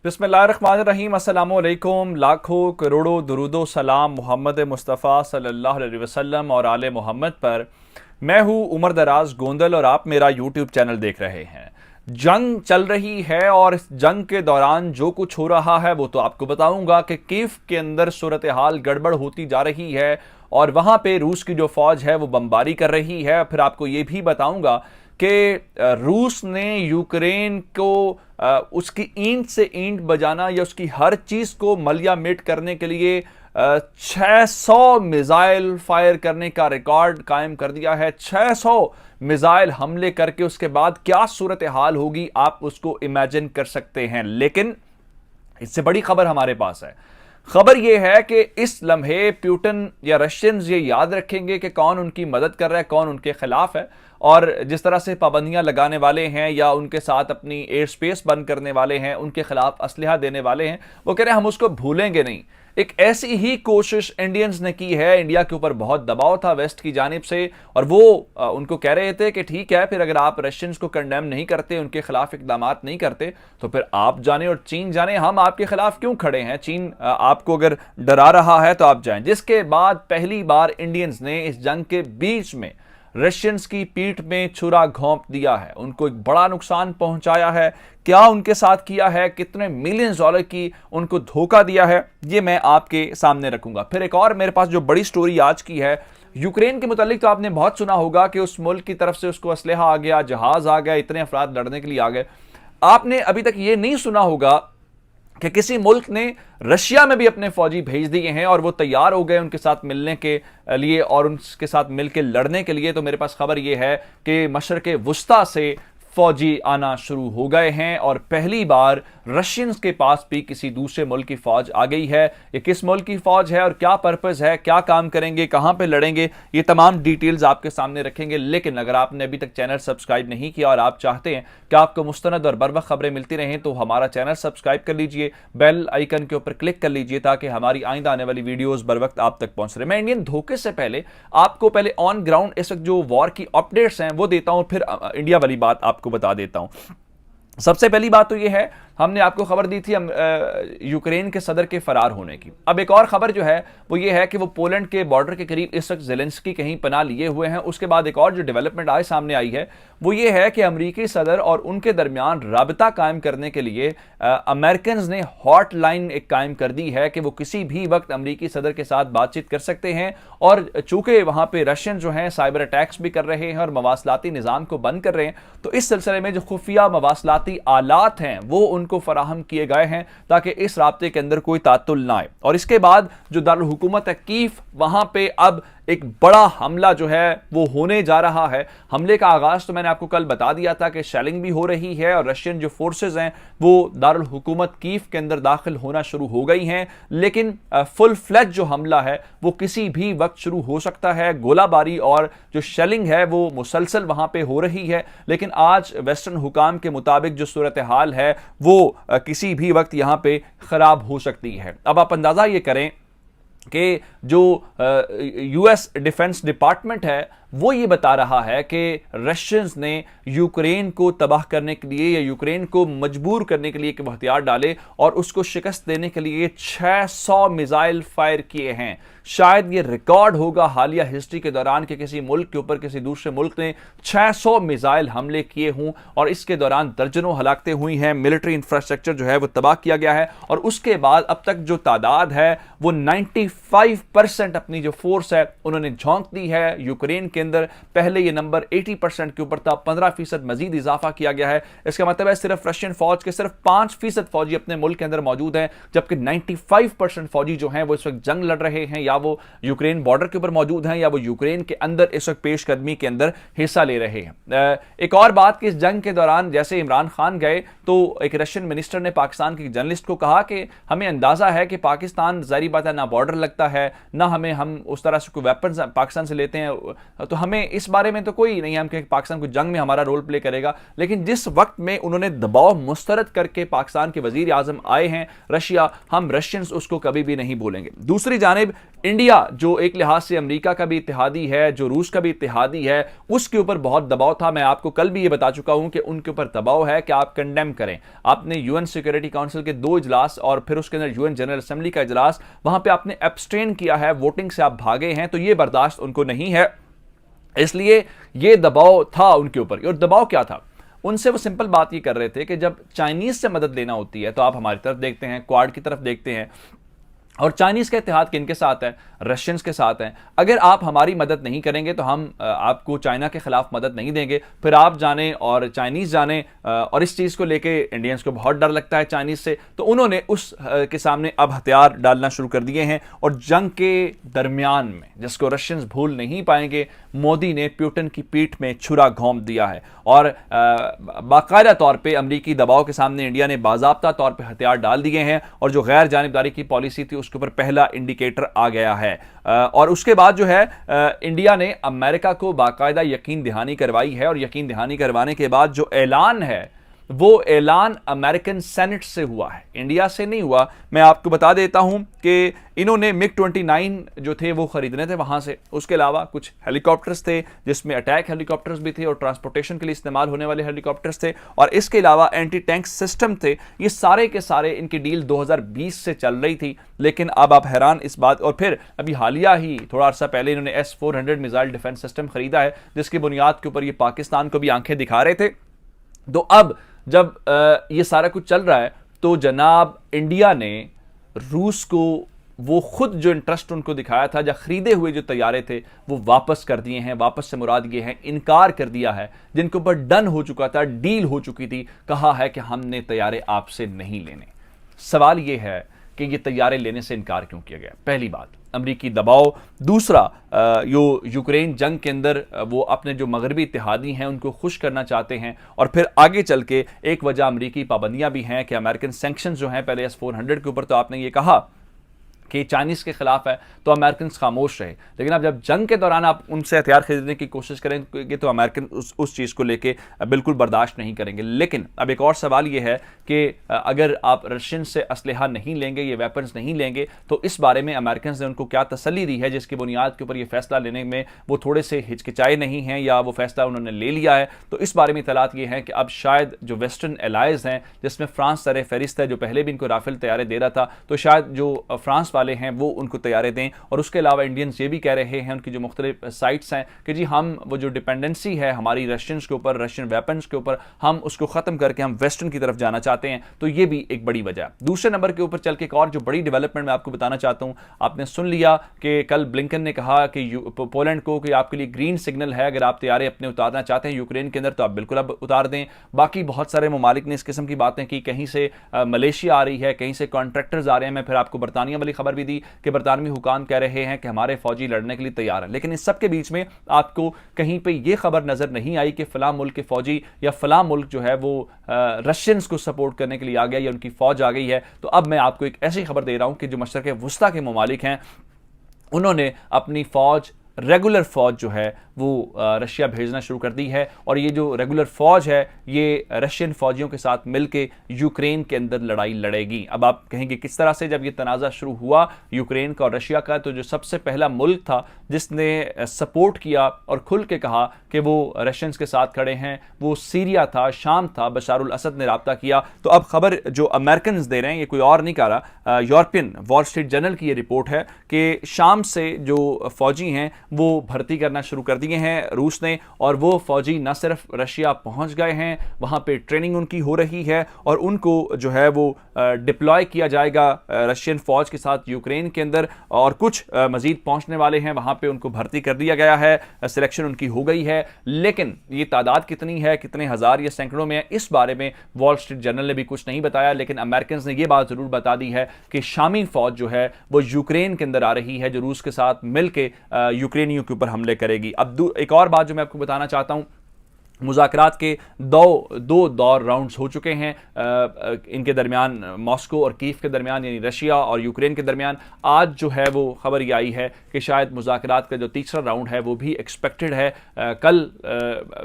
बिस्मिल्लाहिर्रहमानिर्रहीम, अस्सलामुअलैकुम। लाखों करोड़ों दुरूदो सलाम मोहम्मद मुस्तफ़ा सल्लल्लाहु अलैहि वसल्लम और आले मोहम्मद पर। मैं हूँ उमर दराज गोंदल और आप मेरा यूट्यूब चैनल देख रहे हैं। जंग चल रही है और इस जंग के दौरान जो कुछ हो रहा है वो तो आपको बताऊंगा कि कीव के अंदर सूरत हाल गड़बड़ होती जा रही है और वहाँ पे रूस की जो फौज है वो बमबारी कर रही है। फिर आपको ये भी बताऊंगा कि रूस ने यूक्रेन को उसकी ईंट से ईंट बजाना या उसकी हर चीज को मलिया मिट करने के लिए 600 मिसाइल फायर करने का रिकॉर्ड कायम कर दिया है। 600 मिसाइल हमले करके उसके बाद क्या सूरत हाल होगी आप उसको इमेजिन कर सकते हैं। लेकिन इससे बड़ी खबर हमारे पास है। खबर यह है कि इस लम्हे पुतिन या रशियंस ये याद रखेंगे कि कौन उनकी मदद कर रहा है, कौन उनके खिलाफ है। और जिस तरह से पाबंदियां लगाने वाले हैं या उनके साथ अपनी एयर स्पेस बंद करने वाले हैं, उनके खिलाफ असलहा देने वाले हैं, वो कह रहे हैं हम उसको भूलेंगे नहीं। एक ऐसी ही कोशिश इंडियंस ने की है। इंडिया के ऊपर बहुत दबाव था वेस्ट की जानिब से और वो उनको कह रहे थे कि ठीक है, फिर अगर आप रशियंस को कंडेम नहीं करते, उनके खिलाफ इकदाम नहीं करते, तो फिर आप जाने और चीन जाने, हम आपके खिलाफ क्यों खड़े हैं। चीन आपको अगर डरा रहा है तो आप जाएं। जिसके बाद पहली बार इंडियंस ने इस जंग के बीच में रशियंस की पीठ में छुरा घोंप दिया है, उनको एक बड़ा नुकसान पहुंचाया है। क्या उनके साथ किया है, कितने मिलियन डॉलर की उनको धोखा दिया है, ये मैं आपके सामने रखूंगा। फिर एक और मेरे पास जो बड़ी स्टोरी आज की है यूक्रेन के मुतालिक, तो आपने बहुत सुना होगा कि उस मुल्क की तरफ से उसको असलहा आ गया, जहाज आ गया, इतने अफराद लड़ने के लिए आ गए। आपने अभी तक ये नहीं सुना होगा कि किसी मुल्क ने रशिया में भी अपने फौजी भेज दिए हैं और वो तैयार हो गए उनके साथ मिलने के लिए और उनके साथ मिलकर लड़ने के लिए। तो मेरे पास खबर ये है कि मशरक़ वुस्ता से फौजी आना शुरू हो गए हैं और पहली बार रशियंस के पास भी किसी दूसरे मुल्क की फौज आ गई है। ये किस मुल्क की फौज है और क्या पर्पस है, क्या काम करेंगे, कहां पे लड़ेंगे, ये तमाम डिटेल्स आपके सामने रखेंगे। लेकिन अगर आपने अभी तक चैनल सब्सक्राइब नहीं किया और आप चाहते हैं कि आपको मुस्तनद और बरवक्त खबरें मिलती रहें, तो हमारा चैनल सब्सक्राइब कर लीजिए, बेल आइकन के ऊपर क्लिक कर लीजिए ताकि हमारी आइंदा आने वाली वीडियोस बर वक्त आप तक पहुंच रहे। मैं इंडियन धोखे से पहले आपको ऑन ग्राउंड इस वक्त जो वॉर की अपडेट्स हैं वो देता हूं, फिर इंडिया वाली बात आपको बता देता हूं। सबसे पहली बात तो यह है, हमने आपको खबर दी थी यूक्रेन के सदर के फरार होने की। अब एक और खबर जो है वो ये है कि वो पोलैंड के बॉर्डर के करीब इस वक्त ज़ेलेंस्की कहीं पनाह लिए हुए हैं। उसके बाद एक और जो डेवलपमेंट आज सामने आई है वो ये है कि अमेरिकी सदर और उनके दरमियान राबता कायम करने के लिए अमेरिकन ने हॉटलाइन एक कायम कर दी है कि वो किसी भी वक्त अमेरिकी सदर के साथ बातचीत कर सकते हैं। और चूंकि वहां पर रशियन जो हैं साइबर अटैक्स भी कर रहे हैं और मवासलाती निज़ाम को बंद कर रहे हैं, तो इस सिलसिले में जो खुफिया मवासलाती आलात हैं वो उनको फराहम किए गए हैं ताकि इस राब्ते के अंदर कोई तातुल ना आए। और इसके बाद जो दारुल हुकूमत है कीव, वहां पे अब एक बड़ा हमला जो है वो होने जा रहा है। हमले का आगाज तो मैंने आपको कल बता दिया था कि शेलिंग भी हो रही है और रशियन जो फोर्सेस हैं वो दारुल हुकूमत कीव के अंदर दाखिल होना शुरू हो गई हैं। लेकिन फुल फ्लैज जो हमला है वो किसी भी वक्त शुरू हो सकता है। गोलाबारी और जो शेलिंग है वो मुसलसल वहां पे हो रही है। लेकिन आज वेस्टर्न हुकाम के मुताबिक जो सूरत हाल है वो किसी भी वक्त यहां पे खराब हो सकती है। अब आप अंदाजा ये करें कि जो यूएस डिफेंस डिपार्टमेंट है वो ये बता रहा है कि रशियंस ने यूक्रेन को तबाह करने के लिए या यूक्रेन को मजबूर करने के लिए कि वो हथियार डाले और उसको शिकस्त देने के लिए 600 मिसाइल फायर किए हैं। शायद ये रिकॉर्ड होगा हालिया हिस्ट्री के दौरान कि किसी मुल्क के ऊपर किसी दूसरे मुल्क ने 600 मिसाइल हमले किए हों और इसके दौरान दर्जनों हलाकतें हुई हैं, मिलिट्री इंफ्रास्ट्रक्चर जो है वो तबाह किया गया है। और उसके बाद अब तक जो तादाद है वो 95% अपनी जो फोर्स है उन्होंने झोंक दी है यूक्रेन के अंदर। पहले ये नंबर 80% के ऊपर था, 15% मजीद इजाफा किया गया है। इसका मतलब है सिर्फ रशियन फौज के सिर्फ 5% फौजी अपने मुल्क के अंदर मौजूद हैं, जबकि 95% फौजी जो हैं वो इस वक्त जंग लड़ रहे हैं, या वो यूक्रेन बॉर्डर के ऊपर मौजूद हैं या वो यूक्रेन के अंदर इस वक्त पेशकदमी के अंदर हिस्सा ले रहे हैं। एक और बात कि इस जंग के दौरान जैसे इमरान खान गए तो एक रशियन मिनिस्टर ने पाकिस्तान के जर्नलिस्ट को कहा कि हमें अंदाजा है कि पाकिस्तान जारी बात है ना बॉर्डर लगता है ना हम उस तरह से कोई वेपन पाकिस्तान से लेते हैं, तो हमें इस बारे में तो कोई नहीं, हम कहें पाकिस्तान को जंग में हमारा रोल प्ले करेगा, लेकिन जिस वक्त में उन्होंने दबाव मुस्तरद करके पाकिस्तान के वजीर आजम आए हैं रशिया, हम रशियंस उसको कभी भी नहीं भूलेंगे। दूसरी जानिब इंडिया जो एक लिहाज से अमेरिका का भी इत्तेहादी है, जो रूस का भी इत्तेहादी है, उसके ऊपर बहुत दबाव था। मैं आपको कल भी ये बता चुका हूं कि उनके ऊपर दबाव है कि आप कंडेम करें। आपने यूएन सिक्योरिटी काउंसिल के 2 इजलास और फिर उसके अंदर यूएन जनरल असेंबली का इजलास, वहां पे आपने एब्सटेन किया है, वोटिंग से आप भागे हैं, तो ये बर्दाश्त उनको नहीं है। इसलिए ये दबाव था उनके ऊपर। और दबाव क्या था उनसे? वो सिंपल बात ये कर रहे थे कि जब चाइनीज से मदद लेना होती है तो आप हमारी तरफ देखते हैं, क्वाड की तरफ देखते हैं, और चाइनीज का इत्तेहाद किन के साथ है? रशियंस के साथ है। अगर आप हमारी मदद नहीं करेंगे तो हम आपको चाइना के खिलाफ मदद नहीं देंगे। फिर आप जाने और चाइनीज जाने, और इस चीज़ को लेके इंडियंस को बहुत डर लगता है चाइनीज से, तो उन्होंने उस के सामने अब हथियार डालना शुरू कर दिए हैं। और जंग के दरमियान में, जिसको रशियंस भूल नहीं पाएंगे, मोदी ने प्यूटन की पीठ में छुरा घोंप दिया है और बाकायदा तौर पर अमरीकी दबाव के सामने इंडिया ने बाज़ाब्ता तौर पर हथियार डाल दिए हैं। और जो गैर जानिबदारी की पॉलिसी थी उसके ऊपर पहला इंडिकेटर आ गया है। और उसके बाद जो है इंडिया ने अमेरिका को बाकायदा यकीन दहानी करवाई है। और यकीन दहानी करवाने के बाद जो ऐलान है वो ऐलान अमेरिकन सेनेट से हुआ है, इंडिया से नहीं हुआ। मैं आपको बता देता हूं कि इन्होंने MiG-29 जो थे वो खरीदने थे वहां से। उसके अलावा कुछ हेलीकॉप्टर्स थे जिसमें अटैक हेलीकॉप्टर्स भी थे और ट्रांसपोर्टेशन के लिए इस्तेमाल होने वाले हेलीकॉप्टर्स थे, और इसके अलावा एंटी टैंक सिस्टम थे। ये सारे के सारे इनकी डील 2020 से चल रही थी। लेकिन अब आप हैरान इस बात, और फिर अभी हालिया ही थोड़ा अर्सा पहले इन्होंने S-400 मिसाइल डिफेंस सिस्टम खरीदा है, जिसकी बुनियाद के ऊपर ये पाकिस्तान को भी आंखें दिखा रहे थे। तो अब जब ये सारा कुछ चल रहा है तो जनाब इंडिया ने रूस को वो खुद जो इंटरेस्ट उनको दिखाया था, जब खरीदे हुए जो तैयारे थे वो वापस कर दिए हैं। वापस से मुराद ये है इनकार कर दिया है, जिनके ऊपर डन हो चुका था, डील हो चुकी थी। कहा है कि हमने तैयारे आपसे नहीं लेने। सवाल ये है कि ये तैयारे लेने से इनकार क्यों किया गया? पहली बात अमरीकी दबाव। दूसरा, जो यूक्रेन जंग के अंदर वो अपने जो मगरबी इत्तेहादी हैं उनको खुश करना चाहते हैं। और फिर आगे चल के एक वजह अमरीकी पाबंदियां भी हैं कि अमेरिकन सैंक्शंस जो हैं, पहले S-400 के ऊपर तो आपने ये कहा कि चाइनीज के खिलाफ है तो अमेरिकन खामोश रहे, लेकिन अब जब जंग के दौरान आप उनसे हथियार खरीदने की कोशिश करेंगे तो अमेरिकन उस चीज़ को लेके बिल्कुल बर्दाश्त नहीं करेंगे। लेकिन अब एक और सवाल ये है कि अगर आप रशियन से असलहा नहीं लेंगे, ये वेपन्स नहीं लेंगे, तो इस बारे में अमेरिकन ने उनको क्या तसल्ली दी है जिसकी बुनियाद के ऊपर ये फैसला लेने में वो थोड़े से हिचकिचाए नहीं हैं, या वो फैसला उन्होंने ले लिया है? तो इस बारे में इतलात ये है कि अब शायद जो वेस्टर्न एलाइज हैं, जिसमें फ्रांस सर फहरिस्त है, जो पहले भी इनको राफेल तैयारे दे रहा था, तो शायद जो फ्रांस वाले हैं वो उनको तैयारे दें। और उसके अलावा इंडियंस ये भी कह रहे हैं, उनकी जो मुख्तलिफ साइट्स हैं, कि जी हम वो जो डिपेंडेंसी है हमारी रशियंस के ऊपर, रशियन वेपन्स के ऊपर, हम उसको ख़त्म करके हम वेस्टर्न की तरफ जाना चाहते हैं। तो ये भी एक बड़ी वजह है। दूसरे नंबर के ऊपर चल के एक और जो बड़ी डेवलपमेंट मैं आपको बताना चाहता हूँ, आपने सुन लिया कि कल ब्लिंकन ने कहा कि पोलैंड को कि आपके लिए ग्रीन सिग्नल है, अगर आप तैयारे अपने उतारना चाहते हैं यूक्रेन के अंदर तो आप बिल्कुल अब उतार दें। बाकी बहुत सारे ममालिक ने इस किस्म की बातें की, कहीं से मलेशिया आ रही है, कहीं से कॉन्ट्रैक्टर्स आ रहे हैं। मैं फिर आपको बरतानिया वाली खबर भी दी कि बरतानवी हुकाम कह रहे हैं कि हमारे फौजी लड़ने के लिए तैयार है। लेकिन इस सब के बीच में आपको कहीं पे ये खबर नजर नहीं आई कि फलां मुल्क के फौजी या फलां मुल्क जो है वो रशियंस को सपोर्ट करने के लिए आ गया या उनकी फौज आ गई है। तो अब मैं आपको एक ऐसी खबर दे रहा हूं कि जो मशरक़ वुस्ता के ममालिक हैं उन्होंने अपनी फौज, रेगुलर फौज जो है वो रशिया भेजना शुरू कर दी है। और ये जो रेगुलर फौज है ये रशियन फौजियों के साथ मिलकर यूक्रेन के अंदर लड़ाई लड़ेगी। अब आप कहेंगे किस तरह से? जब ये तनाज़ा शुरू हुआ यूक्रेन का और रशिया का, तो जो सबसे पहला मुल्क था जिसने सपोर्ट किया और खुल के कहा कि वो रशियंस के साथ खड़े हैं, वो सीरिया था, शाम था। बशारुल असद ने राब्ता किया। तो अब खबर जो अमेरिकन दे रहे हैं, ये कोई और नहीं कह रहा, यूरोपियन वॉल स्ट्रीट जर्नल की ये रिपोर्ट है कि शाम से जो फौजी हैं वो भर्ती करना शुरू कर दिए हैं रूस ने। और वो फौजी न सिर्फ रशिया पहुंच गए हैं, वहां पे ट्रेनिंग उनकी हो रही है और उनको जो है वो डिप्लॉय किया जाएगा रशियन फौज के साथ यूक्रेन के अंदर। और कुछ मजीद पहुंचने वाले हैं, वहां पे उनको भर्ती कर दिया गया है, सिलेक्शन उनकी हो गई है। लेकिन ये तादाद कितनी है, कितने हजार या सैकड़ों में है, इस बारे में वॉल स्ट्रीट जर्नल ने भी कुछ नहीं बताया। लेकिन अमेरिकन ने यह बात जरूर बता दी है कि शामी फौज जो है वो यूक्रेन के अंदर आ रही है, जो रूस के साथ मिलकर यूक्रेनियों के ऊपर हमले करेगी। अब एक और बात जो मैं आपको बताना चाहता हूं मुज़ाकरात के दो दौर राउंड्स हो चुके हैं इनके दरमियान, मॉस्को और कीव के दरमियान, यानी रशिया और यूक्रेन के दरमियान। आज जो है वो खबर ये आई है कि शायद मुज़ाकरात का जो तीसरा राउंड है वो भी एक्सपेक्टेड है। कल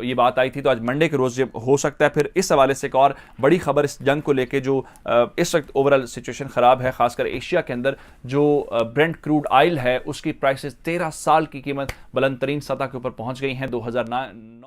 ये बात आई थी, तो आज मंडे के रोज़ हो सकता है। फिर इस हवाले से एक और बड़ी खबर इस जंग को लेके, जो इस वक्त ओवरऑल सिचुएशन ख़राब है, खासकर एशिया के अंदर। जो ब्रेंट क्रूड ऑयल है उसकी प्राइसेस 13 साल की कीमत बुलंद तरीन सतह के ऊपर पहुँच गई हैं। 2009